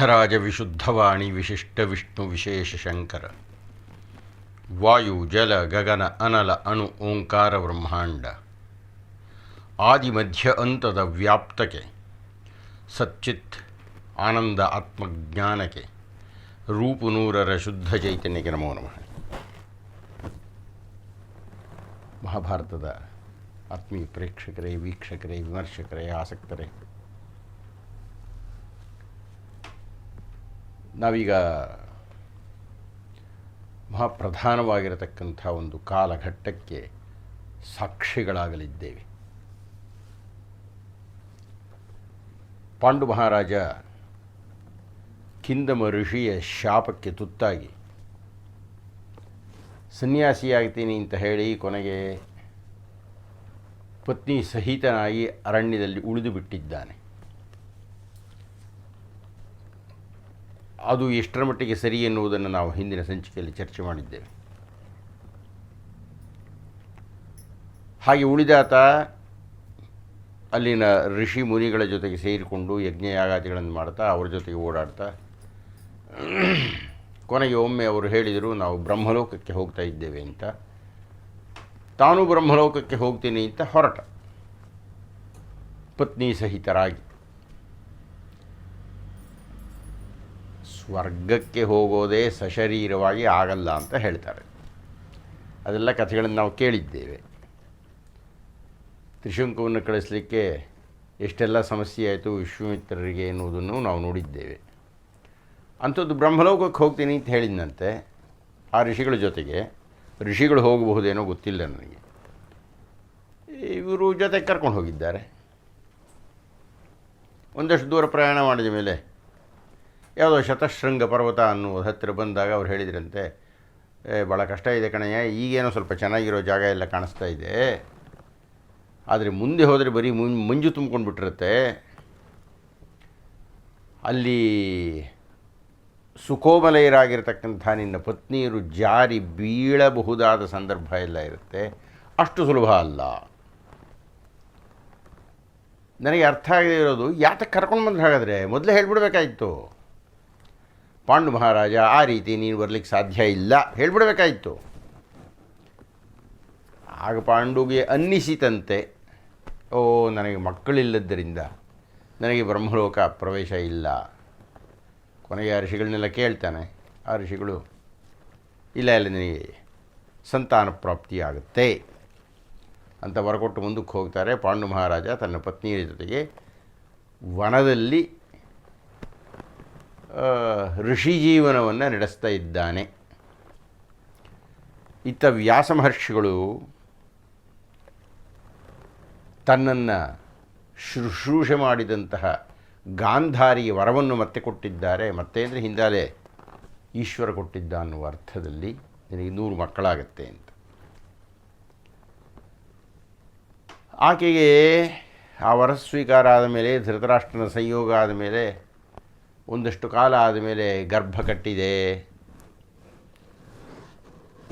ಸಿದ್ಧರಾಜ ವಿಶುದ್ಧವಾಣಿ ವಿಶಿಷ್ಟ ವಿಷ್ಣು ವಿಶೇಷ ಶಂಕರ ವಾಯು ಜಲ ಗಗನ ಅನಲ ಅಣು ಓಂಕಾರ ಬ್ರಹ್ಮಾಂಡ ಆದಿ ಮಧ್ಯ ಅಂತದ ವ್ಯಾಪ್ತಕ್ಕೆ ಸಚ್ಚಿತ್ ಆನಂದ ಆತ್ಮಜ್ಞಾನಕ್ಕೆ ರೂಪುನೂರರ ಶುದ್ಧ ಚೈತನ್ಯಕ್ಕೆ ನಮೋ ನಮಃ. ಮಹಾಭಾರತದ ಆತ್ಮೀಯ ಪ್ರೇಕ್ಷಕರೇ, ವೀಕ್ಷಕರೇ, ವಿಮರ್ಶಕರೇ, ಆಸಕ್ತರೇ, ನಾವೀಗ ಮಹಾಪ್ರಧಾನವಾಗಿರತಕ್ಕಂಥ ಒಂದು ಕಾಲಘಟ್ಟಕ್ಕೆ ಸಾಕ್ಷಿಗಳಾಗಲಿದ್ದೇವೆ. ಪಾಂಡು ಮಹಾರಾಜ ಕಿಂದಮ ಋಷಿಯ ಶಾಪಕ್ಕೆ ತುತ್ತಾಗಿ ಸನ್ಯಾಸಿಯಾಗ್ತೀನಿ ಅಂತ ಹೇಳಿ ಕೊನೆಗೆ ಪತ್ನಿ ಸಹಿತನಾಗಿ ಅರಣ್ಯದಲ್ಲಿ ಉಳಿದು ಬಿಟ್ಟಿದ್ದಾನೆ. ಅದು ಎಷ್ಟರ ಮಟ್ಟಿಗೆ ಸರಿ ಎನ್ನುವುದನ್ನು ನಾವು ಹಿಂದಿನ ಸಂಚಿಕೆಯಲ್ಲಿ ಚರ್ಚೆ ಮಾಡಿದ್ದೇವೆ. ಹಾಗೆ ಉಳಿದಾತ ಅಲ್ಲಿನ ಋಷಿ ಮುನಿಗಳ ಜೊತೆಗೆ ಸೇರಿಕೊಂಡು ಯಜ್ಞಯಾಗಾದಿಗಳನ್ನು ಮಾಡ್ತಾ ಅವರ ಜೊತೆಗೆ ಓಡಾಡ್ತಾ ಕೊನೆಗೆ ಒಮ್ಮೆ ಅವರು ಹೇಳಿದರು, ನಾವು ಬ್ರಹ್ಮಲೋಕಕ್ಕೆ ಹೋಗ್ತಾ ಇದ್ದೇವೆ ಅಂತ. ತಾನು ಬ್ರಹ್ಮಲೋಕಕ್ಕೆ ಹೋಗ್ತೀನಿ ಅಂತ ಹೊರಟ, ಪತ್ನಿ ಸಹಿತರಾಗಿ. ಸ್ವರ್ಗಕ್ಕೆ ಹೋಗೋದೇ ಸಶರೀರವಾಗಿ ಆಗಲ್ಲ ಅಂತ ಹೇಳ್ತಾರೆ. ಅದೆಲ್ಲ ಕಥೆಗಳನ್ನು ನಾವು ಕೇಳಿದ್ದೇವೆ. ತ್ರಿಶಂಕುವನ್ನು ಕಳಿಸಲಿಕ್ಕೆ ಎಷ್ಟೆಲ್ಲ ಸಮಸ್ಯೆ ಆಯಿತು ವಿಶ್ವಾಮಿತ್ರರಿಗೆ ಎನ್ನುವುದನ್ನು ನಾವು ನೋಡಿದ್ದೇವೆ. ಅಂಥದ್ದು ಬ್ರಹ್ಮಲೋಕಕ್ಕೆ ಹೋಗ್ತೀನಿ ಅಂತ ಹೇಳಿದಂತೆ ಆ ಋಷಿಗಳ ಜೊತೆಗೆ. ಋಷಿಗಳು ಹೋಗಬಹುದೇನೋ ಗೊತ್ತಿಲ್ಲ ನನಗೆ. ಇವರು ಜೊತೆಗೆ ಕರ್ಕೊಂಡು ಹೋಗಿದ್ದಾರೆ. ಒಂದಷ್ಟು ದೂರ ಪ್ರಯಾಣ ಮಾಡಿದ ಮೇಲೆ ಯಾವುದೋ ಶತಶೃಂಗ ಪರ್ವತ ಅನ್ನುವ ಹತ್ತಿರ ಬಂದಾಗ ಅವ್ರು ಹೇಳಿದ್ರಂತೆ, ಭಾಳ ಕಷ್ಟ ಇದೆ ಕಣಯ್ಯ, ಈಗೇನೋ ಸ್ವಲ್ಪ ಚೆನ್ನಾಗಿರೋ ಜಾಗ ಎಲ್ಲ ಕಾಣಿಸ್ತಾ ಇದೆ, ಆದರೆ ಮುಂದೆ ಹೋದರೆ ಬರೀ ಮಂಜು ತುಂಬ್ಕೊಂಡು ಬಿಟ್ಟಿರುತ್ತೆ, ಅಲ್ಲಿ ಸುಕೋಮಲೆಯರಾಗಿರ್ತಕ್ಕಂಥ ನಿನ್ನ ಪತ್ನಿಯರು ಜಾರಿ ಬೀಳಬಹುದಾದ ಸಂದರ್ಭ ಎಲ್ಲ ಇರುತ್ತೆ, ಅಷ್ಟು ಸುಲಭ ಅಲ್ಲ. ನನಗೆ ಅರ್ಥ ಆಗದೆ ಇರೋದು, ಯಾತಕ್ಕೆ ಕರ್ಕೊಂಡು ಬಂದ್ರೆ ಹಾಗಾದರೆ ಮೊದಲೇ ಹೇಳಿಬಿಡ್ಬೇಕಾಯಿತು. ಪಾಂಡು ಮಹಾರಾಜ ಆ ರೀತಿ ನೀನು ಬರಲಿಕ್ಕೆ ಸಾಧ್ಯ ಇಲ್ಲ ಹೇಳಿಬಿಡ್ಬೇಕಾಯಿತು. ಆಗ ಪಾಂಡುಗೆ ಅನ್ನಿಸಿತಂತೆ, ಓ ನನಗೆ ಮಕ್ಕಳಿಲ್ಲದ್ದರಿಂದ ನನಗೆ ಬ್ರಹ್ಮಲೋಕ ಪ್ರವೇಶ ಇಲ್ಲ. ಕೊನೆಗೆ ಆ ಋಷಿಗಳನ್ನೆಲ್ಲ ಕೇಳ್ತಾನೆ. ಆ ಋಷಿಗಳು ಇಲ್ಲ ನಿನಗೆ ಸಂತಾನ ಪ್ರಾಪ್ತಿಯಾಗುತ್ತೆ ಅಂತ ಹೊರಕೊಟ್ಟು ಮುಂದಕ್ಕೆ ಹೋಗ್ತಾರೆ. ಪಾಂಡು ಮಹಾರಾಜ ತನ್ನ ಪತ್ನಿಯ ಜೊತೆಗೆ ವನದಲ್ಲಿ ಋಷಿ ಜೀವನವನ್ನು ನಡೆಸ್ತಾ ಇದ್ದಾನೆ. ಇತ್ತ ವ್ಯಾಸ ಮಹರ್ಷಿಗಳು ತನ್ನನ್ನು ಶುಶ್ರೂಷೆ ಮಾಡಿದಂತಹ ಗಾಂಧಾರಿಗೆ ವರವನ್ನು ಮತ್ತೆ ಕೊಟ್ಟಿದ್ದಾರೆ. ಮತ್ತೆ ಅಂದರೆ ಹಿಂದಾಲೆ ಈಶ್ವರ ಕೊಟ್ಟಿದ್ದ ಅನ್ನುವ ಅರ್ಥದಲ್ಲಿ ನಿನಗೆ 100 ಮಕ್ಕಳಾಗತ್ತೆ ಅಂತ. ಆಕೆಗೆ ಆ ವರ ಸ್ವೀಕಾರ ಆದ ಮೇಲೆ, ಧೃತರಾಷ್ಟ್ರನ ಸಂಯೋಗ ಆದ ಮೇಲೆ, ಒಂದಷ್ಟು ಕಾಲ ಆದಮೇಲೆ ಗರ್ಭ ಕಟ್ಟಿದೆ,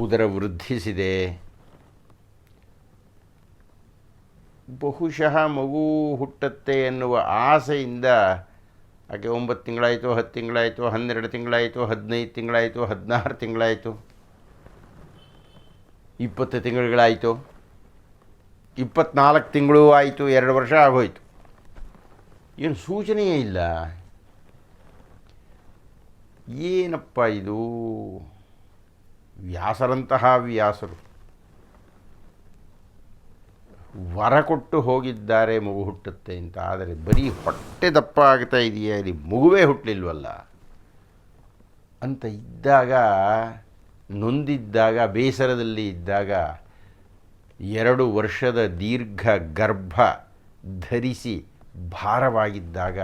ಉದರ ವೃದ್ಧಿಸಿದೆ. ಬಹುಶಃ ಮಗು ಹುಟ್ಟತ್ತೆ ಎನ್ನುವ ಆಸೆಯಿಂದ ಆಕೆ 9 ತಿಂಗಳಾಯಿತು, 10 ತಿಂಗಳಾಯಿತು, 12 ತಿಂಗಳಾಯಿತು, 15 ತಿಂಗಳಾಯಿತು, 16 ತಿಂಗಳಾಯಿತು, 20 ತಿಂಗಳುಗಳಾಯಿತು, 24 ತಿಂಗಳು ಆಯಿತು, 2 ವರ್ಷ ಆಗೋಯ್ತು. ಏನು ಸೂಚನೆಯೇ ಇಲ್ಲ. ಏನಪ್ಪ ಇದು? ವ್ಯಾಸರಂತಹ ವ್ಯಾಸರು ವರ ಕೊಟ್ಟು ಹೋಗಿದ್ದಾರೆ ಮಗು ಹುಟ್ಟುತ್ತೆ ಅಂತ. ಆದರೆ ಬರೀ ಹೊಟ್ಟೆ ದಪ್ಪ ಆಗ್ತಾ ಇದೆಯಾ, ಇಲ್ಲಿ ಮಗುವೇ ಹುಟ್ಟಲಿಲ್ವಲ್ಲ ಅಂತ ಇದ್ದಾಗ, ನೊಂದಿದ್ದಾಗ, ಬೇಸರದಲ್ಲಿ ಇದ್ದಾಗ, 2 ವರ್ಷದ ದೀರ್ಘ ಗರ್ಭ ಧರಿಸಿ ಭಾರವಾಗಿದ್ದಾಗ,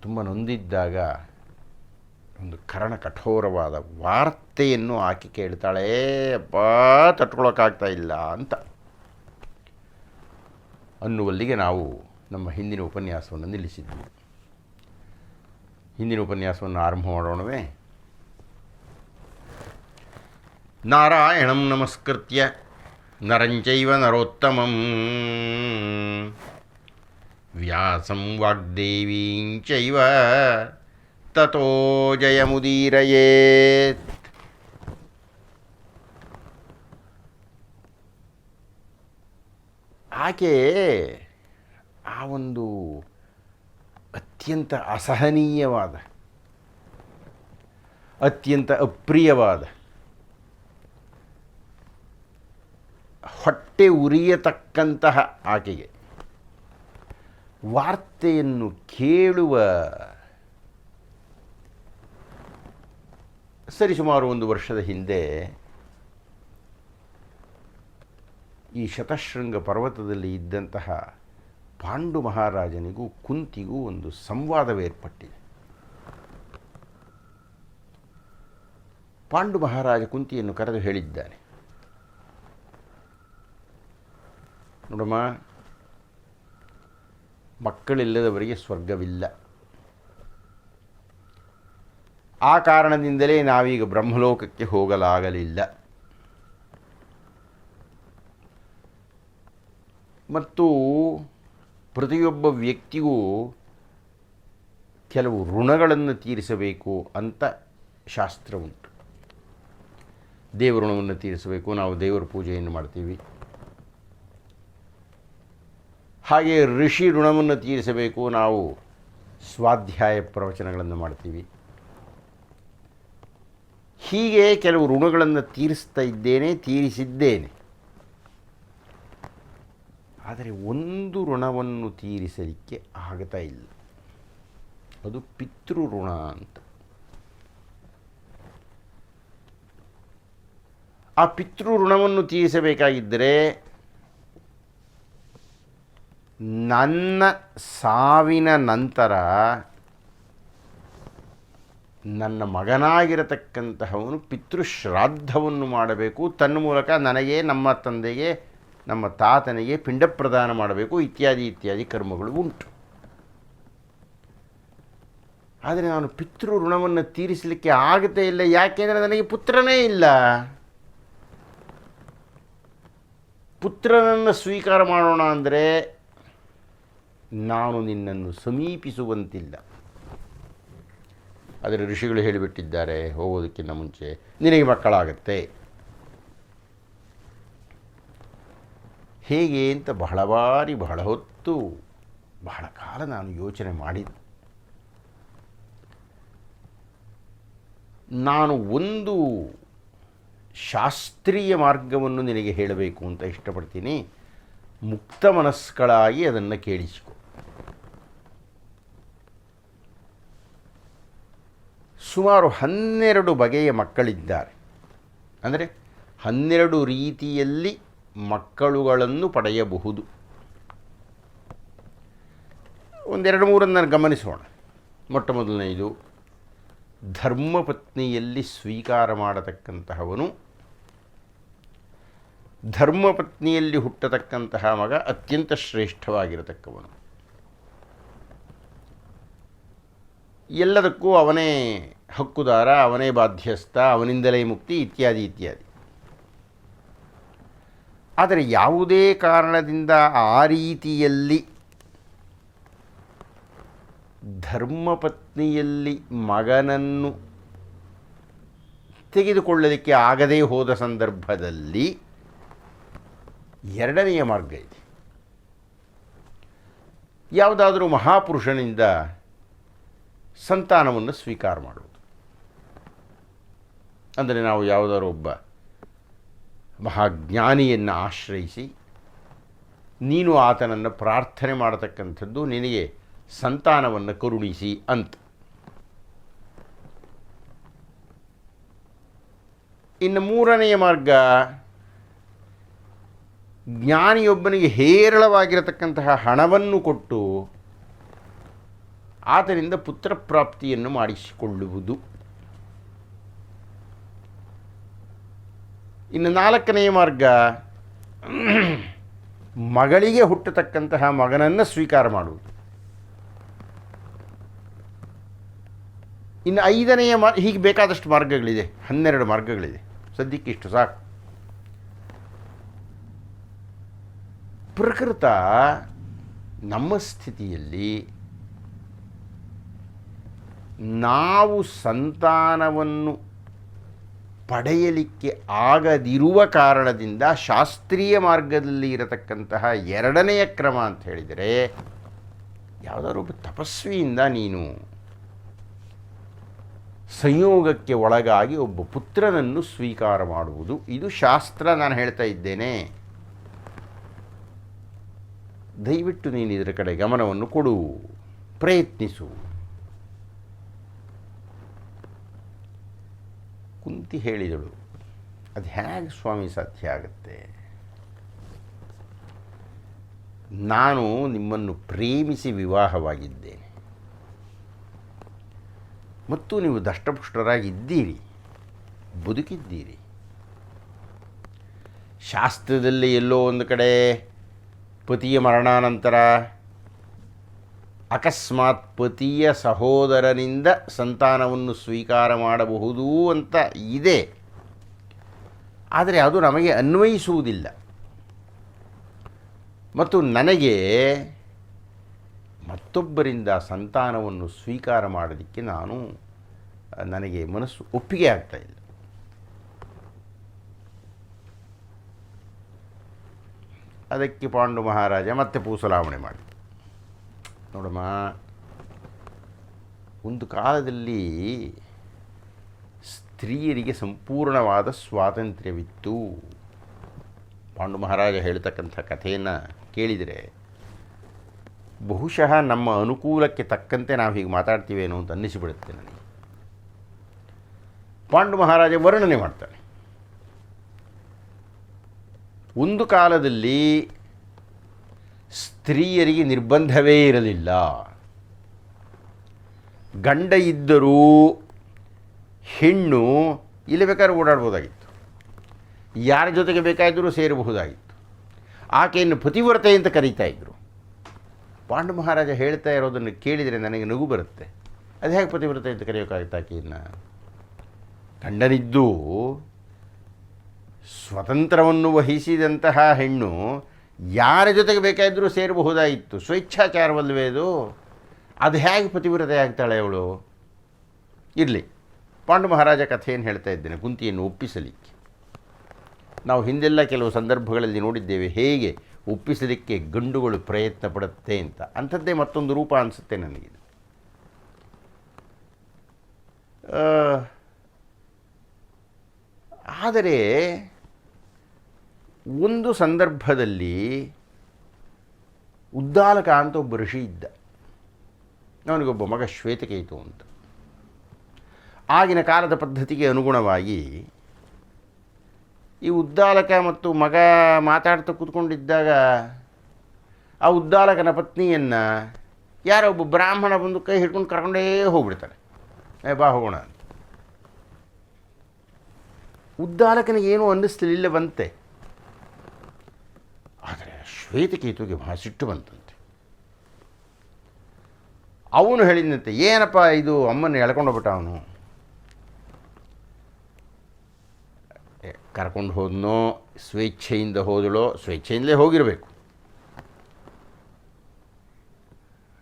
ತುಂಬ ನೊಂದಿದ್ದಾಗ ಒಂದು ಕರ್ಣ ಕಠೋರವಾದ ವಾರ್ತೆಯನ್ನು ಆಕೆ ಕೇಳ್ತಾಳೆ. ಅಪ್ಪ ತಟ್ಕೊಳ್ಳೋಕ್ಕಾಗ್ತಾ ಇಲ್ಲ ಅಂತ ಅನ್ನುವಲ್ಲಿಗೆ ನಾವು ನಮ್ಮ ಹಿಂದಿನ ಉಪನ್ಯಾಸವನ್ನು ನಿಲ್ಲಿಸಿದ್ವಿ. ಹಿಂದಿನ ಉಪನ್ಯಾಸವನ್ನು ಆರಂಭ ಮಾಡೋಣವೇ? ನಾರಾಯಣಂ ನಮಸ್ಕೃತ್ಯ ನರಂಚೈವ ನರೋತ್ತಮಂ ವ್ಯಾಸಂ ವಾಗ್ದೇವೀಂಚೈವ ತತೋ ಜಯಮುದೀರಯೇತ್. ಆಕೆ ಆ ಒಂದು ಅತ್ಯಂತ ಅಸಹನೀಯವಾದ, ಅತ್ಯಂತ ಅಪ್ರಿಯವಾದ, ಹೊಟ್ಟೆ ಉರಿಯತಕ್ಕಂತಹ ಆಕೆಗೆ ವಾರ್ತೆಯನ್ನು ಕೇಳುವ ಸರಿಸುಮಾರು 1 ವರ್ಷದ ಹಿಂದೆ ಈ ಶತಶೃಂಗ ಪರ್ವತದಲ್ಲಿ ಇದ್ದಂತಹ ಪಾಂಡು ಮಹಾರಾಜನಿಗೂ ಕುಂತಿಗೂ ಒಂದು ಸಂವಾದವೇರ್ಪಟ್ಟಿದೆ. ಪಾಂಡು ಮಹಾರಾಜ ಕುಂತಿಯನ್ನು ಕರೆದು ಹೇಳಿದ್ದಾನೆ, ನೋಡಮ್ಮ, ಮಕ್ಕಳಿಲ್ಲದವರಿಗೆ ಸ್ವರ್ಗವಿಲ್ಲ. ಆ ಕಾರಣದಿಂದಲೇ ನಾವೀಗ ಬ್ರಹ್ಮಲೋಕಕ್ಕೆ ಹೋಗಲಾಗಲಿಲ್ಲ. ಮತ್ತು ಪ್ರತಿಯೊಬ್ಬ ವ್ಯಕ್ತಿಗೂ ಕೆಲವು ಋಣಗಳನ್ನು ತೀರಿಸಬೇಕು ಅಂತ ಶಾಸ್ತ್ರ ಉಂಟು. ದೇವ ಋಣವನ್ನು ತೀರಿಸಬೇಕು, ನಾವು ದೇವರ ಪೂಜೆಯನ್ನು ಮಾಡ್ತೀವಿ. ಹಾಗೆ ಋಷಿ ಋಣವನ್ನು ತೀರಿಸಬೇಕು, ನಾವು ಸ್ವಾಧ್ಯಾಯ ಪ್ರವಚನಗಳನ್ನು ಮಾಡ್ತೀವಿ. ಹೀಗೆ ಕೆಲವು ಋಣಗಳನ್ನು ತೀರಿಸಿದ್ದೇನೆ. ಆದರೆ ಒಂದು ಋಣವನ್ನು ತೀರಿಸಲಿಕ್ಕೆ ಆಗ್ತಾ ಇಲ್ಲ. ಅದು ಪಿತೃ ಋಣ ಅಂತ. ಆ ಪಿತೃ ಋಣವನ್ನು ತೀರಿಸಬೇಕಾಗಿದ್ದರೆ ನನ್ನ ಸಾವಿನ ನಂತರ ನನ್ನ ಮಗನಾಗಿರತಕ್ಕಂತಹವನು ಪಿತೃಶ್ರಾದ್ದವನ್ನು ಮಾಡಬೇಕು, ತನ್ನ ಮೂಲಕ ನನಗೆ, ನಮ್ಮ ತಂದೆಗೆ, ನಮ್ಮ ತಾತನಿಗೆ ಪಿಂಡ ಪ್ರದಾನ ಮಾಡಬೇಕು, ಇತ್ಯಾದಿ ಇತ್ಯಾದಿ ಕರ್ಮಗಳು ಉಂಟು. ಆದರೆ ನಾನು ಪಿತೃ ಋಣವನ್ನು ತೀರಿಸಲಿಕ್ಕೆ ಆಗುತ್ತೇ ಇಲ್ಲ. ಯಾಕೆಂದರೆ ನನಗೆ ಪುತ್ರನೇ ಇಲ್ಲ. ಪುತ್ರನನ್ನು ಸ್ವೀಕಾರ ಮಾಡೋಣ ಅಂದರೆ ನಾನು ನಿನ್ನನ್ನು ಸಮೀಪಿಸುವಂತಿಲ್ಲ. ಆದರೆ ಋಷಿಗಳು ಹೇಳಿಬಿಟ್ಟಿದ್ದಾರೆ ಹೋಗೋದಕ್ಕಿಂತ ಮುಂಚೆ, ನಿನಗೆ ಮಕ್ಕಳಾಗತ್ತೆ. ಹೇಗೆ ಅಂತ ಬಹಳ ಹೊತ್ತು, ಬಹಳ ಕಾಲ ನಾನು ಯೋಚನೆ ಮಾಡಿದೆ. ನಾನು ಒಂದು ಶಾಸ್ತ್ರೀಯ ಮಾರ್ಗವನ್ನು ನಿನಗೆ ಹೇಳಬೇಕು ಅಂತ ಇಷ್ಟಪಡ್ತೀನಿ. ಮುಕ್ತ ಮನಸ್ಕಳಾಗಿ ಅದನ್ನು ಕೇಳಿಸಿಕೊ. ಸುಮಾರು 12 ಬಗೆಯ ಮಕ್ಕಳಿದ್ದಾರೆ. ಅಂದರೆ 12 ರೀತಿಯಲ್ಲಿ ಮಕ್ಕಳುಗಳನ್ನು ಪಡೆಯಬಹುದು. 1-2-3 ಗಮನಿಸೋಣ. ಮೊಟ್ಟ ಮೊದಲನೆಯದು, ಧರ್ಮಪತ್ನಿಯಲ್ಲಿ ಸ್ವೀಕಾರ ಮಾಡತಕ್ಕಂತಹವನು, ಧರ್ಮಪತ್ನಿಯಲ್ಲಿ ಹುಟ್ಟತಕ್ಕಂತಹ ಮಗ ಅತ್ಯಂತ ಶ್ರೇಷ್ಠವಾಗಿರತಕ್ಕವನು. ಎಲ್ಲದಕ್ಕೂ ಅವನೇ ಹಕ್ಕುದಾರ, ಅವನೇ ಬಾಧ್ಯಸ್ಥ, ಅವನಿಂದಲೇ ಮುಕ್ತಿ, ಇತ್ಯಾದಿ ಇತ್ಯಾದಿ. ಆದರೆ ಯಾವುದೇ ಕಾರಣದಿಂದ ಆ ರೀತಿಯಲ್ಲಿ ಧರ್ಮಪತ್ನಿಯಲ್ಲಿ ಮಗನನ್ನು ತೆಗೆದುಕೊಳ್ಳಲಿಕ್ಕೆ ಆಗದೇ ಹೋದ ಸಂದರ್ಭದಲ್ಲಿ 2ನೆಯ ಮಾರ್ಗ ಇದೆ. ಯಾವುದಾದರೂ ಮಹಾಪುರುಷನಿಂದ ಸಂತಾನವನ್ನು ಸ್ವೀಕಾರ ಮಾಡುವುದು. ಅಂದರೆ ನಾವು ಯಾವುದಾದ್ರು ಒಬ್ಬ ಮಹಾಜ್ಞಾನಿಯನ್ನು ಆಶ್ರಯಿಸಿ ನೀನು ಆತನನ್ನು ಪ್ರಾರ್ಥನೆ ಮಾಡತಕ್ಕಂಥದ್ದು, ನಿನಗೆ ಸಂತಾನವನ್ನು ಕರುಣಿಸಿ ಅಂತ. ಇನ್ನು 3ನೆಯ ಮಾರ್ಗ, ಜ್ಞಾನಿಯೊಬ್ಬನಿಗೆ ಹೇರಳವಾಗಿರತಕ್ಕಂತಹ ಹಣವನ್ನು ಕೊಟ್ಟು ಆತನಿಂದ ಪುತ್ರ ಪ್ರಾಪ್ತಿಯನ್ನು ಮಾಡಿಸಿಕೊಳ್ಳುವುದು. ಇನ್ನು 4ನೆಯ ಮಾರ್ಗ, ಮಗಳಿಗೆ ಹುಟ್ಟತಕ್ಕಂತಹ ಮಗನನ್ನು ಸ್ವೀಕಾರ ಮಾಡುವುದು. ಇನ್ನು 5ನೆಯ ಹೀಗೆ ಬೇಕಾದಷ್ಟು ಮಾರ್ಗಗಳಿದೆ. 12 ಮಾರ್ಗಗಳಿದೆ. ಸದ್ಯಕ್ಕೆ ಇಷ್ಟು ಸಾಕು. ಪ್ರಕೃತ ನಮ್ಮ ಸ್ಥಿತಿಯಲ್ಲಿ ನಾವು ಸಂತಾನವನ್ನು ಪಡೆಯಲಿಕ್ಕೆ ಆಗದಿರುವ ಕಾರಣದಿಂದ ಶಾಸ್ತ್ರೀಯ ಮಾರ್ಗದಲ್ಲಿ ಇರತಕ್ಕಂತಹ ಎರಡನೆಯ ಕ್ರಮ ಅಂತ ಹೇಳಿದರೆ, ಯಾವುದಾದ್ರು ಒಬ್ಬ ತಪಸ್ವಿಯಿಂದ ನೀನು ಸಂಯೋಗಕ್ಕೆ ಒಳಗಾಗಿ ಒಬ್ಬ ಪುತ್ರನನ್ನು ಸ್ವೀಕಾರ ಮಾಡುವುದು. ಇದು ಶಾಸ್ತ್ರ, ನಾನು ಹೇಳ್ತಾ ಇದ್ದೇನೆ. ದಯವಿಟ್ಟು ನೀನು ಇದರ ಕಡೆ ಗಮನವನ್ನು ಕೊಡು, ಪ್ರಯತ್ನಿಸು. ಕುಂತಿ ಹೇಳಿದಳು, ಅದು ಹೇಗೆ ಸ್ವಾಮಿ ಸಾಧ್ಯ ಆಗುತ್ತೆ? ನಾನು ನಿಮ್ಮನ್ನು ಪ್ರೇಮಿಸಿ ವಿವಾಹವಾಗಿದ್ದೇನೆ ಮತ್ತು ನೀವು ದಷ್ಟಪುಷ್ಟರಾಗಿದ್ದೀರಿ, ಬದುಕಿದ್ದೀರಿ. ಶಾಸ್ತ್ರದಲ್ಲಿ ಎಲ್ಲೋ ಒಂದು ಕಡೆ ಪತಿಯ ಮರಣಾನಂತರ ಅಕಸ್ಮಾತ್ ಪತಿಯ ಸಹೋದರನಿಂದ ಸಂತಾನವನ್ನು ಸ್ವೀಕಾರ ಮಾಡಬಹುದು ಅಂತ ಇದೆ. ಆದರೆ ಅದು ನಮಗೆ ಅನ್ವಯಿಸುವುದಿಲ್ಲ. ಮತ್ತು ನನಗೆ ಮತ್ತೊಬ್ಬರಿಂದ ಸಂತಾನವನ್ನು ಸ್ವೀಕಾರ ಮಾಡೋದಕ್ಕೆ ನನಗೆ ಮನಸ್ಸು ಒಪ್ಪಿಗೆ ಆಗ್ತಾಯಿಲ್ಲ. ಅದಕ್ಕೆ ಪಾಂಡು ಮಹಾರಾಜ ಮತ್ತೆ ಪೂಸಲಾವಣೆ ಮಾಡಿ, ನೋಡಮ್ಮ, ಒಂದು ಕಾಲದಲ್ಲಿ ಸ್ತ್ರೀಯರಿಗೆ ಸಂಪೂರ್ಣವಾದ ಸ್ವಾತಂತ್ರ್ಯವಿತ್ತು. ಪಾಂಡು ಮಹಾರಾಜ ಹೇಳ್ತಕ್ಕಂಥ ಕಥೆಯನ್ನು ಕೇಳಿದರೆ ಬಹುಶಃ ನಮ್ಮ ಅನುಕೂಲಕ್ಕೆ ತಕ್ಕಂತೆ ನಾವು ಹೀಗೆ ಮಾತಾಡ್ತೀವೇನೋ ಅಂತ ಅನ್ನಿಸಿಬಿಡುತ್ತೆ ನನಗೆ. ಪಾಂಡು ಮಹಾರಾಜ ವರ್ಣನೆ ಮಾಡ್ತಾನೆ, ಒಂದು ಕಾಲದಲ್ಲಿ ಸ್ತ್ರೀಯರಿಗೆ ನಿರ್ಬಂಧವೇ ಇರಲಿಲ್ಲ. ಗಂಡ ಇದ್ದರೂ ಹೆಣ್ಣು ಇಲ್ಲಿ ಬೇಕಾದ್ರೂ ಓಡಾಡ್ಬೋದಾಗಿತ್ತು, ಯಾರ ಜೊತೆಗೆ ಬೇಕಾದರೂ ಸೇರಬಹುದಾಗಿತ್ತು. ಆಕೆಯನ್ನು ಪತಿವ್ರತೆ ಅಂತ ಕರೀತಾ ಇದ್ದರು. ಪಾಂಡು ಮಹಾರಾಜ ಹೇಳ್ತಾ ಇರೋದನ್ನು ಕೇಳಿದರೆ ನನಗೆ ನಗು ಬರುತ್ತೆ. ಅದು ಹೇಗೆ ಪತಿವ್ರತೆ ಅಂತ ಕರೆಯೋಕ್ಕಾಗುತ್ತೆ ಆಕೆಯನ್ನು? ಗಂಡನಿದ್ದು ಸ್ವತಂತ್ರವನ್ನು ವಹಿಸಿದಂತಹ ಹೆಣ್ಣು ಯಾರ ಜೊತೆಗೆ ಬೇಕಾದರೂ ಸೇರಬಹುದಾಗಿತ್ತು. ಸ್ವೇಚ್ಛಾಚಾರವಲ್ಲವೇ ಅದು? ಅದು ಹೇಗೆ ಪತಿವ್ರತೆ ಆಗ್ತಾಳೆ ಅವಳು? ಇರಲಿ, ಪಾಂಡು ಮಹಾರಾಜ ಕಥೆಯನ್ನು ಹೇಳ್ತಾ ಇದ್ದೇನೆ ಕುಂತಿಯನ್ನು ಒಪ್ಪಿಸಲಿಕ್ಕೆ. ನಾವು ಹಿಂದೆಲ್ಲ ಕೆಲವು ಸಂದರ್ಭಗಳಲ್ಲಿ ನೋಡಿದ್ದೇವೆ ಹೇಗೆ ಒಪ್ಪಿಸಲಿಕ್ಕೆ ಗಂಡುಗಳು ಪ್ರಯತ್ನ ಪಡುತ್ತೆ ಅಂತ. ಅಂಥದ್ದೇ ಮತ್ತೊಂದು ರೂಪ ಅನಿಸುತ್ತೆ ನನಗಿದು. ಆದರೆ ಒಂದು ಸಂದರ್ಭದಲ್ಲಿ ಉದ್ದಾಲಕ ಅಂತ ಒಬ್ಬ ಋಷಿ ಇದ್ದ. ಅವನಿಗೊಬ್ಬ ಮಗ ಶ್ವೇತಕೇತು ಅಂತ. ಆಗಿನ ಕಾಲದ ಪದ್ಧತಿಗೆ ಅನುಗುಣವಾಗಿ ಈ ಉದ್ದಾಲಕ ಮತ್ತು ಮಗ ಮಾತಾಡ್ತಾ ಕೂತ್ಕೊಂಡಿದ್ದಾಗ ಆ ಉದ್ದಾಲಕನ ಪತ್ನಿಯನ್ನು ಯಾರೋ ಒಬ್ಬ ಬ್ರಾಹ್ಮಣ ಬಂದು ಕೈ ಹಿಡ್ಕೊಂಡು ಕರ್ಕೊಂಡೇ ಹೋಗ್ಬಿಡ್ತಾನೆ. ಬಾ ಹೋಗೋಣ ಅಂತ. ಉದ್ದಾಲಕನಿಗೆ ಏನೂ ಅನ್ನಿಸ್ಲಿಲ್ಲ ಬಂತೆ. ಆದರೆ ಶ್ವೇತಕೇತುಗೆ ಬಹಳ ಸಿಟ್ಟು ಬಂತಂತೆ. ಅವನು ಹೇಳಿದಂತೆ, ಏನಪ್ಪ ಇದು, ಅಮ್ಮನ ಎಳ್ಕೊಂಡೋಗ್ಬಿಟ್ಟ ಅವನು. ಕರ್ಕೊಂಡು ಹೋದನೋ ಸ್ವೇಚ್ಛೆಯಿಂದ ಹೋದಳೋ, ಸ್ವೇಚ್ಛೆಯಿಂದಲೇ ಹೋಗಿರಬೇಕು.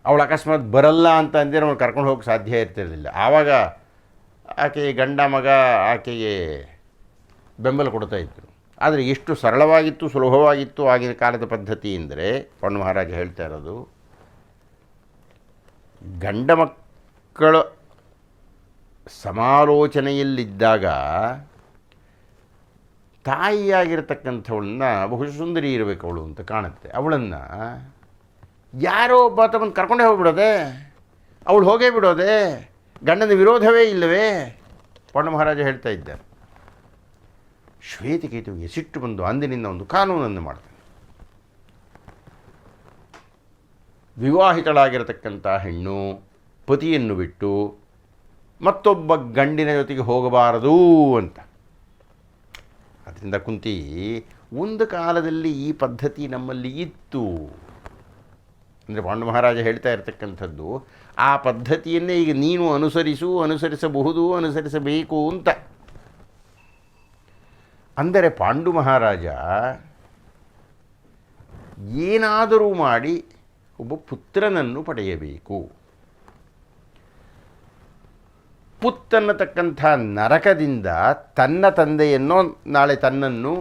ಅವಳು ಅಕಸ್ಮಾತ್ ಬರಲ್ಲ ಅಂತ ಅಂದರೆ ಅವನು ಕರ್ಕೊಂಡು ಹೋಗಕ್ಕೆ ಸಾಧ್ಯ ಇರ್ತಿರಲಿಲ್ಲ. ಆವಾಗ ಆಕೆ ಗಂಡ ಮಗ ಆಕೆಗೆ ಬೆಂಬಲ ಕೊಡ್ತಾ ಇದ್ದರು. ಆದರೆ ಎಷ್ಟು ಸರಳವಾಗಿತ್ತು, ಸುಲಭವಾಗಿತ್ತು ಆಗಿನ ಕಾಲದ ಪದ್ಧತಿ ಅಂದರೆ, ಪಾಂಡು ಮಹಾರಾಜ ಹೇಳ್ತಾ ಇರೋದು, ಗಂಡ ಮಕ್ಕಳ ಸಮಾಲೋಚನೆಯಲ್ಲಿದ್ದಾಗ ತಾಯಿಯಾಗಿರ್ತಕ್ಕಂಥವಳನ್ನ ಬಹುಶಃ ಸುಂದರಿ ಇರಬೇಕು ಅವಳು ಅಂತ ಕಾಣುತ್ತೆ. ಅವಳನ್ನು ಯಾರೋ ಒಬ್ಬ ಬಂದು ಕರ್ಕೊಂಡೇ ಹೋಗ್ಬಿಡೋದೆ, ಅವಳು ಹೋಗೇ ಬಿಡೋದೆ, ಗಂಡನ ವಿರೋಧವೇ ಇಲ್ಲವೇ? ಪಾಂಡು ಮಹಾರಾಜ ಹೇಳ್ತಾ ಇದ್ದಾರೆ. ಶ್ವೇತಕೇತುವಿಗೆ ಸಿಟ್ಟು ಬಂದು ಅಂದಿನಿಂದ ಒಂದು ಕಾನೂನನ್ನು ಮಾಡ್ತಾನೆ. ವಿವಾಹಿತಳಾಗಿರತಕ್ಕಂಥ ಹೆಣ್ಣು ಪತಿಯನ್ನು ಬಿಟ್ಟು ಮತ್ತೊಬ್ಬ ಗಂಡಿನ ಜೊತೆಗೆ ಹೋಗಬಾರದು ಅಂತ. ಅದರಿಂದ ಕುಂತಿ, ಒಂದು ಕಾಲದಲ್ಲಿ ಈ ಪದ್ಧತಿ ನಮ್ಮಲ್ಲಿ ಇತ್ತು ಅಂದರೆ ಪಾಂಡು ಮಹಾರಾಜ ಹೇಳ್ತಾ ಇರತಕ್ಕಂಥದ್ದು ಆ ಪದ್ಧತಿಯನ್ನೇ ಈಗ ನೀನು ಅನುಸರಿಸಬಹುದು, ಅನುಸರಿಸಬೇಕು ಅಂತ. ಅಂದರೆ ಪಾಂಡು ಮಹಾರಾಜ ಏನಾದರೂ ಮಾಡಿ ಒಬ್ಬ ಪುತ್ರನನ್ನು ಪಡೆಯಬೇಕು. ಪುತ್ ಅನ್ನತಕ್ಕಂಥ ನರಕದಿಂದ ತನ್ನ ತಂದೆಯನ್ನೋ ನಾಳೆ ತನ್ನನ್ನು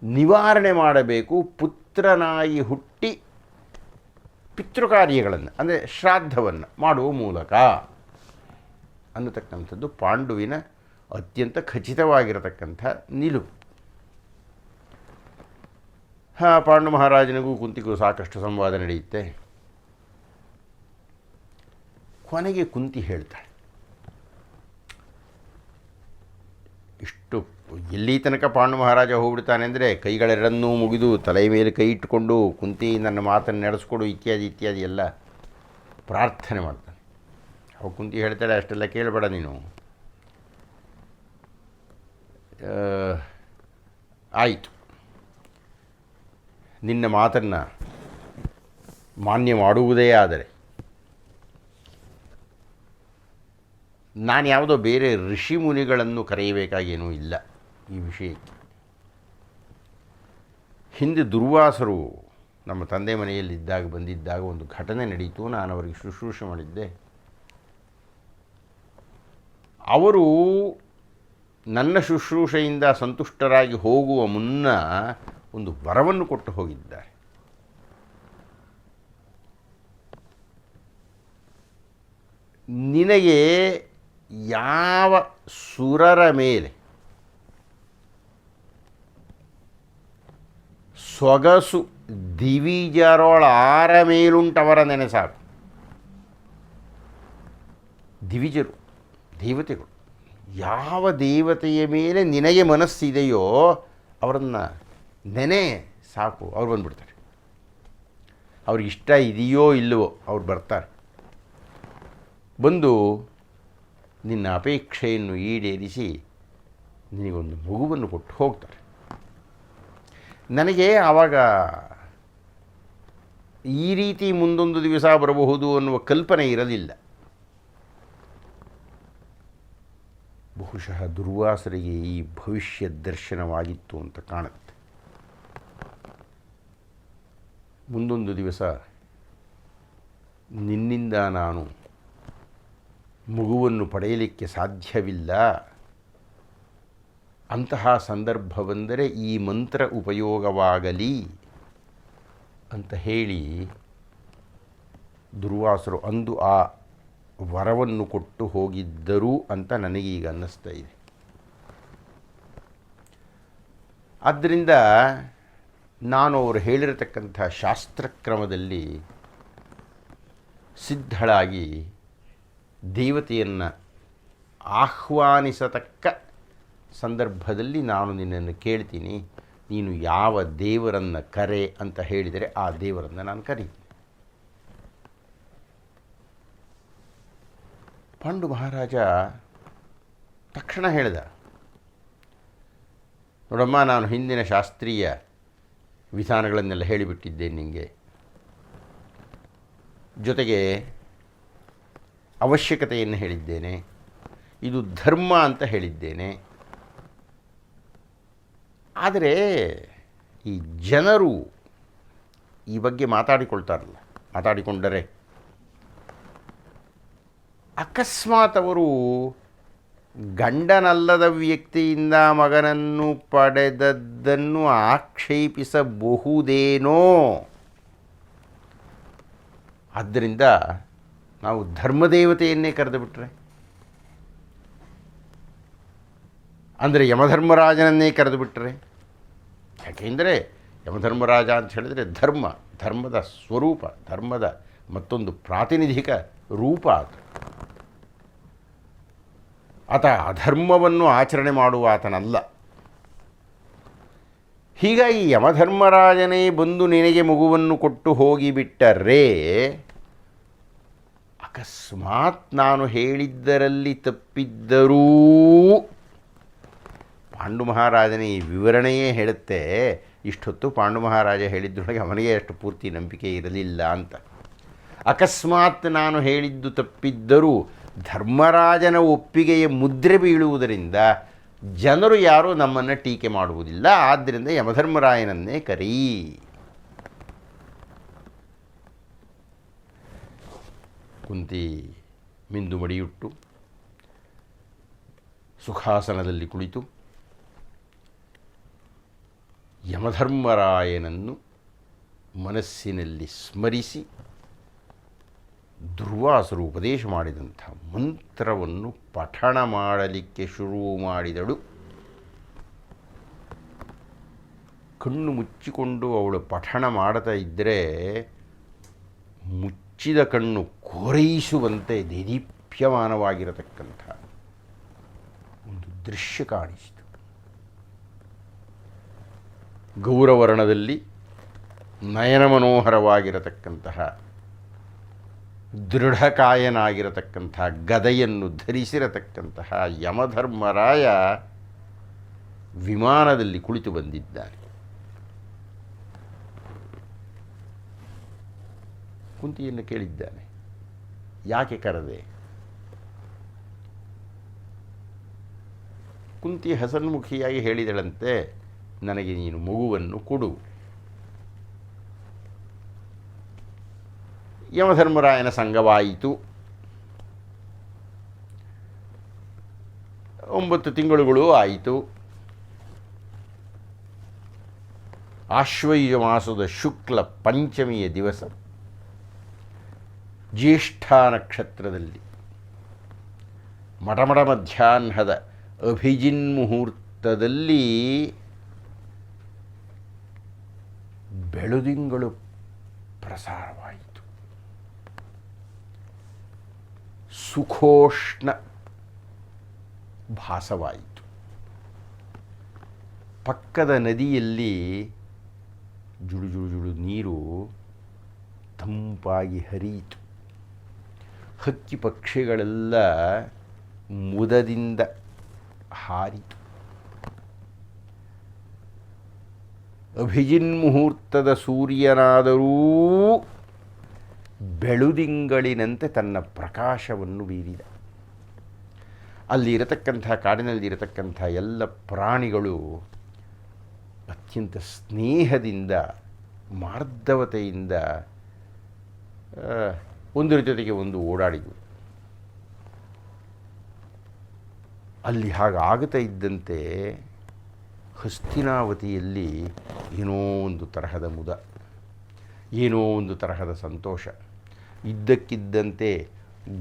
ನಿವಾರಣೆ ಮಾಡಬೇಕು. ಪುತ್ರನಾಗಿ ಹುಟ್ಟಿ ಪಿತೃಕಾರ್ಯಗಳನ್ನು ಅಂದರೆ ಶ್ರಾದ್ದವನ್ನು ಮಾಡುವ ಮೂಲಕ ಅನ್ನತಕ್ಕಂಥದ್ದು ಪಾಂಡುವಿನ ಅತ್ಯಂತ ಖಚಿತವಾಗಿರತಕ್ಕಂಥ ನಿಲುವು. ಪಾಂಡು ಮಹಾರಾಜನಿಗೂ ಕುಂತಿಗೂ ಸಾಕಷ್ಟು ಸಂವಾದ ನಡೆಯುತ್ತೆ. ಕೊನೆಗೆ ಕುಂತಿ ಹೇಳ್ತಾಳೆ, ಇಷ್ಟು ಎಲ್ಲಿ ತನಕ ಪಾಂಡು ಮಹಾರಾಜ ಹೋಗ್ಬಿಡ್ತಾನೆ ಅಂದರೆ ಕೈಗಳೆರಡನ್ನೂ ಮುಗಿದು ತಲೆ ಮೇಲೆ ಕೈ ಇಟ್ಟುಕೊಂಡು ಕುಂತಿ ನನ್ನ ಮಾತನ್ನು ನಡೆಸ್ಕೊಡು ಇತ್ಯಾದಿ ಇತ್ಯಾದಿ ಎಲ್ಲ ಪ್ರಾರ್ಥನೆ ಮಾಡ್ತಾನೆ. ಅವ ಕುಂತಿ ಹೇಳ್ತಾಳೆ, ಅಷ್ಟೆಲ್ಲ ಕೇಳಬೇಡ ನೀನು, ಆಯಿತು, ನಿನ್ನ ಮಾತನ್ನು ಮಾನ್ಯ ಮಾಡುವುದೇ ಆದರೆ ನಾನು ಯಾವುದೋ ಬೇರೆ ಋಷಿ ಮುನಿಗಳನ್ನು ಕರೆಯಬೇಕಾಗೇನೂ ಇಲ್ಲ ಈ ವಿಷಯಕ್ಕೆ. ಹಿಂದೆ ದುರ್ವಾಸರು ನಮ್ಮ ತಂದೆ ಮನೆಯಲ್ಲಿದ್ದಾಗ ಬಂದಿದ್ದಾಗ ಒಂದು ಘಟನೆ ನಡೀತು. ನಾನು ಅವರಿಗೆ ಶುಶ್ರೂಷೆ ಮಾಡಿದ್ದೆ. ಅವರು ನನ್ನ ಶುಶ್ರೂಷೆಯಿಂದ ಸಂತುಷ್ಟರಾಗಿ ಹೋಗುವ ಮುನ್ನ ಒಂದು ವರವನ್ನು ಕೊಟ್ಟು ಹೋಗಿದ್ದಾರೆ. ನಿನಗೆ ಯಾವ ಸುರರ ಮೇಲೆ ಸೊಗಸು ದಿವಿಜರೊಳಾರ ಮೇಲುಂಟವರ ನೆನೆ ಸಾಕು. ದಿವಿಜರು ದೇವತೆಗಳು, ಯಾವ ದೇವತೆಯ ಮೇಲೆ ನಿನಗೆ ಮನಸ್ಸಿದೆಯೋ ಅವರನ್ನು ನೆನೆ ಸಾಕು, ಅವ್ರು ಬಂದುಬಿಡ್ತಾರೆ. ಅವ್ರಿಗೆ ಇಷ್ಟ ಇದೆಯೋ ಇಲ್ಲವೋ ಅವ್ರು ಬರ್ತಾರೆ. ಬಂದು ನಿನ್ನ ಅಪೇಕ್ಷೆಯನ್ನು ಈಡೇರಿಸಿ ನಿನಗೊಂದು ಮಗುವನ್ನು ಕೊಟ್ಟು ಹೋಗ್ತಾರೆ. ನನಗೆ ಆವಾಗ ಈ ರೀತಿ ಮುಂದೊಂದು ದಿವಸ ಬರಬಹುದು ಅನ್ನುವ ಕಲ್ಪನೆ ಇರಲಿಲ್ಲ. ಬಹುಶಃ ದುರ್ವಾಸರಿಗೆ ಈ ಭವಿಷ್ಯ ದರ್ಶನವಾಗಿತ್ತು ಅಂತ ಕಾಣುತ್ತೆ. ಮುಂದೊಂದು ದಿವಸ ನಿನ್ನಿಂದ ನಾನು ಮಗುವನ್ನು ಪಡೆಯಲಿಕ್ಕೆ ಸಾಧ್ಯವಿಲ್ಲ, ಅಂತಹ ಸಂದರ್ಭ ಬಂದರೆ ಈ ಮಂತ್ರ ಉಪಯೋಗವಾಗಲಿ ಅಂತ ಹೇಳಿ ದುರ್ವಾಸರು ಅಂದು ಆ ವರವನ್ನು ಕೊಟ್ಟು ಹೋಗಿದ್ದರು ಅಂತ ನನಗೀಗ ಅನ್ನಿಸ್ತಾ ಇದೆ. ಆದ್ದರಿಂದ ನಾನು ಅವರು ಹೇಳಿರತಕ್ಕಂಥ ಶಾಸ್ತ್ರಕ್ರಮದಲ್ಲಿ ಸಿದ್ಧಳಾಗಿ ದೇವತೆಯನ್ನು ಆಹ್ವಾನಿಸತಕ್ಕ ಸಂದರ್ಭದಲ್ಲಿ ನಾನು ನಿನ್ನನ್ನು ಕೇಳ್ತೀನಿ, ನೀನು ಯಾವ ದೇವರನ್ನು ಕರೆ ಅಂತ ಹೇಳಿದರೆ ಆ ದೇವರನ್ನು ನಾನು ಕರೀತೀನಿ. ಪಾಂಡು ಮಹಾರಾಜ ತಕ್ಷಣ ಹೇಳಿದ, ನೋಡಮ್ಮ, ನಾನು ಹಿಂದಿನ ಶಾಸ್ತ್ರೀಯ ವಿಧಾನಗಳನ್ನೆಲ್ಲ ಹೇಳಿಬಿಟ್ಟಿದ್ದೇನೆ ನಿಮಗೆ, ಜೊತೆಗೆ ಅವಶ್ಯಕತೆಯನ್ನು ಹೇಳಿದ್ದೇನೆ, ಇದು ಧರ್ಮ ಅಂತ ಹೇಳಿದ್ದೇನೆ. ಆದರೆ ಈ ಜನರು ಈ ಬಗ್ಗೆ ಮಾತಾಡಿಕೊಂಡರೆ ಅಕಸ್ಮಾತ್ ಅವರು ಗಂಡನಲ್ಲದ ವ್ಯಕ್ತಿಯಿಂದ ಮಗನನ್ನು ಪಡೆದದ್ದನ್ನು ಆಕ್ಷೇಪಿಸಬಹುದೇನೋ. ಆದ್ದರಿಂದ ನಾವು ಧರ್ಮದೇವತೆಯನ್ನೇ ಕರೆದು ಬಿಟ್ರೆ, ಅಂದರೆ ಯಮಧರ್ಮರಾಜನನ್ನೇ ಕರೆದು ಬಿಟ್ಟರೆ, ಯಾಕೆಂದರೆ ಯಮಧರ್ಮರಾಜ ಅಂತ ಹೇಳಿದರೆ ಧರ್ಮದ ಸ್ವರೂಪ, ಧರ್ಮದ ಮತ್ತೊಂದು ಪ್ರಾತಿನಿಧಿಕ ರೂಪ ಅದು. ಆತ ಅಧರ್ಮವನ್ನು ಆಚರಣೆ ಮಾಡುವ ಆತನಲ್ಲ. ಹೀಗಾಗಿ ಯಮಧರ್ಮರಾಜನೇ ಬಂದು ನಿನಗೆ ಮಗುವನ್ನು ಕೊಟ್ಟು ಹೋಗಿಬಿಟ್ಟರೆ, ಅಕಸ್ಮಾತ್ ನಾನು ಹೇಳಿದ್ದರಲ್ಲಿ ತಪ್ಪಿದ್ದರೂ, ಪಾಂಡು ಮಹಾರಾಜನ ಈ ವಿವರಣೆಯೇ ಹೇಳುತ್ತೆ, ಇಷ್ಟೊತ್ತು ಪಾಂಡು ಮಹಾರಾಜ ಹೇಳಿದ್ದರೊಳಗೆ ಅವನಿಗೆ ಅಷ್ಟು ಪೂರ್ತಿ ನಂಬಿಕೆ ಇರಲಿಲ್ಲ ಅಂತ. ಅಕಸ್ಮಾತ್ ನಾನು ಹೇಳಿದ್ದು ತಪ್ಪಿದ್ದರೂ ಧರ್ಮರಾಜನ ಒಪ್ಪಿಗೆಯ ಮುದ್ರೆ ಬೀಳುವುದರಿಂದ ಜನರು ಯಾರೂ ನಮ್ಮನ್ನು ಟೀಕೆ ಮಾಡುವುದಿಲ್ಲ. ಆದ್ದರಿಂದ ಯಮಧರ್ಮರಾಯನನ್ನೇ ಕರೀ. ಕುಂತಿ ಮಿಂದು ಮಡಿಯುಟ್ಟು ಸುಖಾಸನದಲ್ಲಿ ಕುಳಿತು ಯಮಧರ್ಮರಾಯನನ್ನು ಮನಸ್ಸಿನಲ್ಲಿ ಸ್ಮರಿಸಿ ದುರ್ವಾಸರು ಉಪದೇಶ ಮಾಡಿದಂಥ ಮಂತ್ರವನ್ನು ಪಠಣ ಮಾಡಲಿಕ್ಕೆ ಶುರು ಮಾಡಿದಳು. ಕಣ್ಣು ಮುಚ್ಚಿಕೊಂಡು ಅವಳು ಪಠಣ ಮಾಡ್ತಾ ಇದ್ದರೆ ಮುಚ್ಚಿದ ಕಣ್ಣು ಕೋರೈಸುವಂತೆ ದೇದೀಪ್ಯಮಾನವಾಗಿರತಕ್ಕಂಥ ಒಂದು ದೃಶ್ಯ ಕಾಣಿಸಿತು. ಗೌರವರ್ಣದಲ್ಲಿ ನಯನಮನೋಹರವಾಗಿರತಕ್ಕಂತಹ ದೃಢಕಾಯನಾಗಿರತಕ್ಕಂಥ ಗದೆಯನ್ನು ಧರಿಸಿರತಕ್ಕಂತಹ ಯಮಧರ್ಮರಾಯ ವಿಮಾನದಲ್ಲಿ ಕುಳಿತು ಬಂದಿದ್ದಾನೆ. ಕುಂತಿಯನ್ನು ಕೇಳಿದ್ದಾನೆ, ಯಾಕೆ ಕರೆದೆ? ಕುಂತಿ ಹಸನ್ಮುಖಿಯಾಗಿ ಹೇಳಿದಳಂತೆ, ನನಗೆ ನೀನು ಮಗುವನ್ನು ಕೊಡು. ಯಮಧರ್ಮರಾಯನ ಸಂಗವಾಯಿತು. 9 ತಿಂಗಳುಗಳು ಆಯಿತು. ಆಶ್ವಯುಜ ಮಾಸದ ಶುಕ್ಲ ಪಂಚಮಿಯ ದಿವಸ ಜ್ಯೇಷ್ಠ ನಕ್ಷತ್ರದಲ್ಲಿ ಮಟಮಟ ಮಧ್ಯಾಹ್ನದ ಅಭಿಜಿನ್ಮುಹೂರ್ತದಲ್ಲಿ ಬೆಳುದಿಂಗಳು ಪ್ರಸಾರವಾಯಿತು. ಸುಖೋಷ್ಣ ಭಾಸವಾಯಿತು. ಪಕ್ಕದ ನದಿಯಲ್ಲಿ ಜುಳು ಜುಳು ಜುಳು ನೀರು ತಂಪಾಗಿ ಹರಿಯಿತು. ಹಕ್ಕಿ ಪಕ್ಷಿಗಳೆಲ್ಲ ಮುದದಿಂದ ಹಾರಿತು. ಅಭಿಜಿನ್ಮುಹೂರ್ತದ ಸೂರ್ಯನಾದರೂ ಬೆಳುದಿಂಗಳಿನಂತೆ ತನ್ನ ಪ್ರಕಾಶವನ್ನು ಬೀರಿದ. ಅಲ್ಲಿರತಕ್ಕಂಥ ಕಾಡಿನಲ್ಲಿರತಕ್ಕಂಥ ಎಲ್ಲ ಪ್ರಾಣಿಗಳು ಅತ್ಯಂತ ಸ್ನೇಹದಿಂದ ಮಾರ್ಧವತೆಯಿಂದ ಒಂದರ ಜೊತೆಗೆ ಒಂದು ಓಡಾಡಿದವು. ಅಲ್ಲಿ ಹಾಗಾಗುತ್ತಾ ಇದ್ದಂತೆ ಹಸ್ತಿನಾವತಿಯಲ್ಲಿ ಏನೋ ಒಂದು ತರಹದ ಮುದ, ಏನೋ ಒಂದು ತರಹದ ಸಂತೋಷ. ಇದ್ದಕ್ಕಿದ್ದಂತೆ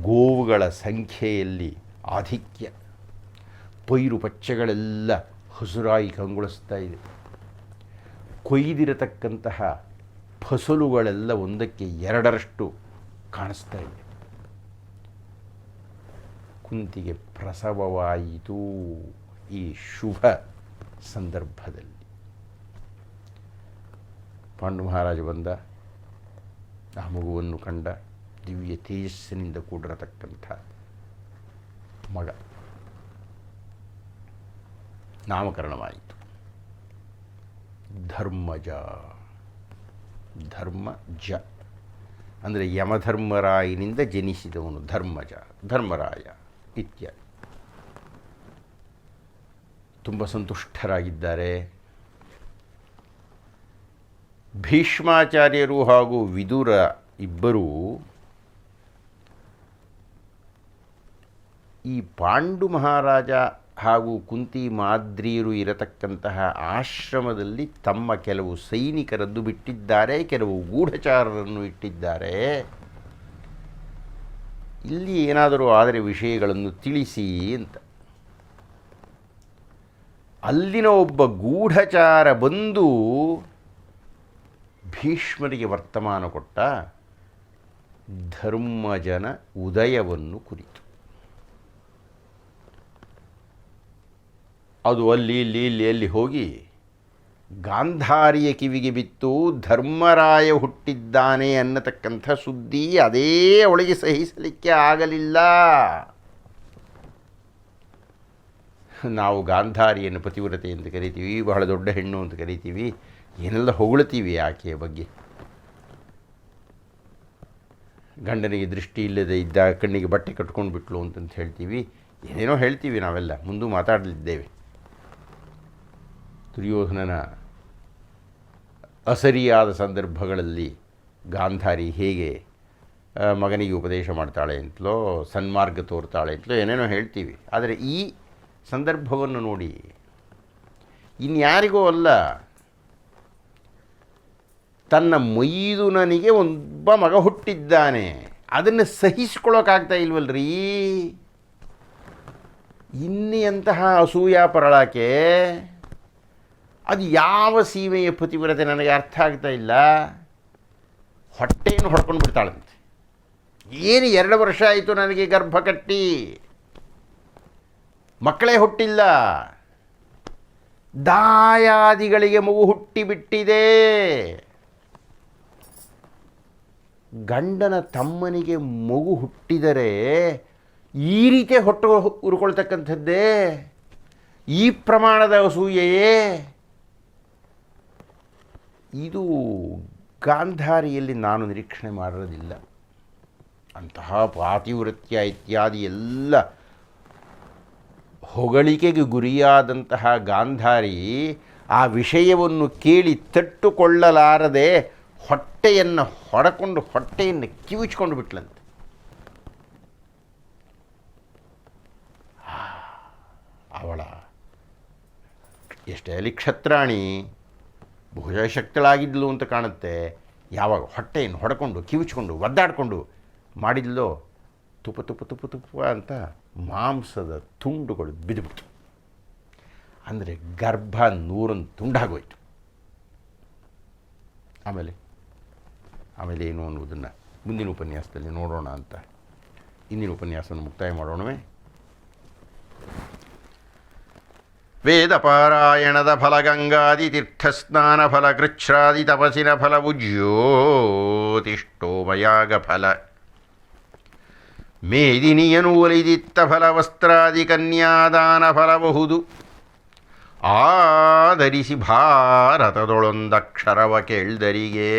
ಗೋವುಗಳ ಸಂಖ್ಯೆಯಲ್ಲಿ ಆಧಿಕ್ಯ. ಪೈರು ಪಚ್ಚೆಗಳೆಲ್ಲ ಹಸುರಾಗಿ ಕಂಗೊಳಿಸ್ತಾ ಇದೆ. ಕೊಯ್ದಿರತಕ್ಕಂತಹ ಫಸಲುಗಳೆಲ್ಲ ಒಂದಕ್ಕೆ 2ರಷ್ಟು ಕಾಣಿಸ್ತಾ ಇದೆ. ಕುಂತಿಗೆ ಪ್ರಸವವಾಯಿತು ಈ ಶುಭ ಸಂದರ್ಭದಲ್ಲಿ. ಪಾಂಡು ಮಹಾರಾಜ ಬಂದ, ಆ ಮಗುವನ್ನು ಕಂಡ. ದಿವ್ಯ ತೇಜಸ್ಸಿನಿಂದ ಕೂಡಿರತಕ್ಕಂಥ ಮಗ. ನಾಮಕರಣವಾಯಿತು ಧರ್ಮಜ. ಧರ್ಮಜ ಅಂದರೆ ಯಮಧರ್ಮರಾಯನಿಂದ ಜನಿಸಿದವನು ಧರ್ಮಜ, ಧರ್ಮರಾಯ ಇತ್ಯಾದಿ. ತುಂಬ ಸಂತುಷ್ಟರಾಗಿದ್ದಾರೆ. ಭೀಷ್ಮಾಚಾರ್ಯರು ಹಾಗೂ ವಿದುರ ಇಬ್ಬರೂ ಈ ಪಾಂಡು ಮಹಾರಾಜ ಹಾಗೂ ಕುಂತಿ ಮಾದ್ರಿಯರು ಇರತಕ್ಕಂತಹ ಆಶ್ರಮದಲ್ಲಿ ತಮ್ಮ ಕೆಲವು ಸೈನಿಕರದ್ದು ಬಿಟ್ಟಿದ್ದಾರೆ, ಕೆಲವು ಗೂಢಚಾರರನ್ನು ಇಟ್ಟಿದ್ದಾರೆ. ಇಲ್ಲಿ ಏನಾದರೂ ಆದರೆ ವಿಷಯಗಳನ್ನು ತಿಳಿಸಿ ಅಂತ. ಅಲ್ಲಿನ ಒಬ್ಬ ಗೂಢಚಾರ ಬಂದು ಭೀಷ್ಮರಿಗೆ ವರ್ತಮಾನ ಕೊಟ್ಟ ಧರ್ಮಜನ ಉದಯವನ್ನು ಕುರಿತು. ಅದು ಅಲ್ಲಿ ಹೋಗಿ ಗಾಂಧಾರಿಯ ಕಿವಿಗೆ ಬಿತ್ತು. ಧರ್ಮರಾಯ ಹುಟ್ಟಿದ್ದಾನೆ ಅನ್ನತಕ್ಕಂಥ ಸುದ್ದಿ ಅದೇ ಅವಳಿಗೆ ಸಹಿಸಲಿಕ್ಕೆ ಆಗಲಿಲ್ಲ. ನಾವು ಗಾಂಧಾರಿಯನ್ನು ಪತಿವ್ರತೆ ಅಂತ ಕರಿತೀವಿ, ಬಹಳ ದೊಡ್ಡ ಹೆಣ್ಣು ಅಂತ ಕರಿತೀವಿ, ಏನೆಲ್ಲ ಹೊಗಳ್ತೀವಿ ಆಕೆಯ ಬಗ್ಗೆ. ಗಂಡನಿಗೆ ದೃಷ್ಟಿ ಇಲ್ಲದೆ ಇದ್ದ ಕಣ್ಣಿಗೆ ಬಟ್ಟೆ ಕಟ್ಕೊಂಡು ಬಿಟ್ಲು ಅಂತಂತ ಹೇಳ್ತೀವಿ, ಏನೇನೋ ಹೇಳ್ತೀವಿ ನಾವೆಲ್ಲ, ಮುಂದೂ ಮಾತಾಡಲಿದ್ದೇವೆ. ದುರ್ಯೋಧನನ ಅಸರಿಯಾದ ಸಂದರ್ಭಗಳಲ್ಲಿ ಗಾಂಧಾರಿ ಹೇಗೆ ಮಗನಿಗೆ ಉಪದೇಶ ಮಾಡ್ತಾಳೆ ಅಂತಲೋ ಸನ್ಮಾರ್ಗ ತೋರ್ತಾಳೆ ಅಂತಲೋ ಏನೇನೋ ಹೇಳ್ತೀವಿ. ಆದರೆ ಈ ಸಂದರ್ಭವನ್ನು ನೋಡಿ, ಇನ್ಯಾರಿಗೂ ಅಲ್ಲ, ತನ್ನ ಮೈದುನನಿಗೆ ಒಬ್ಬ ಮಗ ಹುಟ್ಟಿದ್ದಾನೆ, ಅದನ್ನು ಸಹಿಸ್ಕೊಳ್ಳೋಕ್ಕಾಗ್ತಾ ಇಲ್ವಲ್ರೀ. ಇನ್ನಿಯಂತಹ ಅಸೂಯಾಪರಳಾಕೆ, ಅದು ಯಾವ ಸೀಮೆಯ ಪತಿವ್ರತೆ ನನಗೆ ಅರ್ಥ ಆಗ್ತಾ ಇಲ್ಲ. ಹೊಟ್ಟೆಯನ್ನು ಹೊಡ್ಕೊಂಡು ಬಿಡ್ತಾಳಂತೆ. ಏನು 2 ವರ್ಷ ಆಯಿತು ನನಗೆ ಗರ್ಭ ಕಟ್ಟಿ, ಮಕ್ಕಳೇ ಹುಟ್ಟಿಲ್ಲ, ದಾಯಾದಿಗಳಿಗೆ ಮಗು ಹುಟ್ಟಿಬಿಟ್ಟಿದೆ. ಗಂಡನ ತಮ್ಮನಿಗೆ ಮಗು ಹುಟ್ಟಿದರೆ ಈ ರೀತಿ ಹೊಟ್ಟು ಉರ್ಕೊಳ್ತಕ್ಕಂಥದ್ದೇ, ಈ ಪ್ರಮಾಣದ ಅಸೂಯೆಯೇ. ಇದು ಗಾಂಧಾರಿಯಲ್ಲಿ ನಾನು ನಿರೀಕ್ಷಣೆ ಮಾಡಿರೋದಿಲ್ಲ. ಅಂತಹ ಪಾತಿವ್ರತ್ಯ ಇತ್ಯಾದಿ ಎಲ್ಲ ಹೊಗಳಿಕೆಗೆ ಗುರಿಯಾದಂತಹ ಗಾಂಧಾರಿ ಆ ವಿಷಯವನ್ನು ಕೇಳಿ ತಟ್ಟುಕೊಳ್ಳಲಾರದೆ ಹೊಟ್ಟೆಯನ್ನು ಹೊಡಕೊಂಡು ಹೊಟ್ಟೆಯನ್ನು ಕಿವುಚ್ಕೊಂಡು ಬಿಟ್ಲಂತೆ. ಅವಳ ಎಷ್ಟೇ ಅಲ್ಲಿ ಕ್ಷತ್ರಾಣಿ ಭುಜಶಕ್ತಳಾಗಿದ್ಲು ಅಂತ ಕಾಣುತ್ತೆ. ಯಾವಾಗ ಹೊಟ್ಟೆಯನ್ನು ಹೊಡ್ಕೊಂಡು ಕಿವುಚ್ಕೊಂಡು ಒದ್ದಾಡಿಕೊಂಡು ಮಾಡಿದ್ಲೋ, ತುಪ್ಪ ತುಪ್ಪ ತುಪ್ಪ ತುಪ್ಪ ಅಂತ ಮಾಂಸದ ತುಂಡುಗಳು ಬಿದ್ದುಬಿಡ್ತು. ಅಂದರೆ ಗರ್ಭ 100 ತುಂಡಾಗೋಯ್ತು. ಆಮೇಲೆ ಏನು ಅನ್ನೋದನ್ನು ಮುಂದಿನ ಉಪನ್ಯಾಸದಲ್ಲಿ ನೋಡೋಣ ಅಂತ ಇಂದಿನ ಉಪನ್ಯಾಸವನ್ನು ಮುಕ್ತಾಯ ಮಾಡೋಣವೇ. ವೇದಪಾರಾಯಣದ ಫಲ, ಗಂಗಾದಿ ತೀರ್ಥಸ್ನಾನ ಫಲ, ಕೃಚ್ಛ್ರಾದಿ ತಪಸಿನ ಫಲವು, ಜ್ಯೋತಿಷ್ಠೋಮಯಾಗ ಫಲ, ಮೇದಿನಿಯನು ಒಲಿದಿತ್ತ ಫಲ, ವಸ್ತ್ರಾದಿ ಕನ್ಯಾದಾನ ಫಲಬಹುದು. ಆಧರಿಸಿ ಭಾರತದೊಳೊಂದಕ್ಷರವ ಕೇಳ್ದರಿಗೆ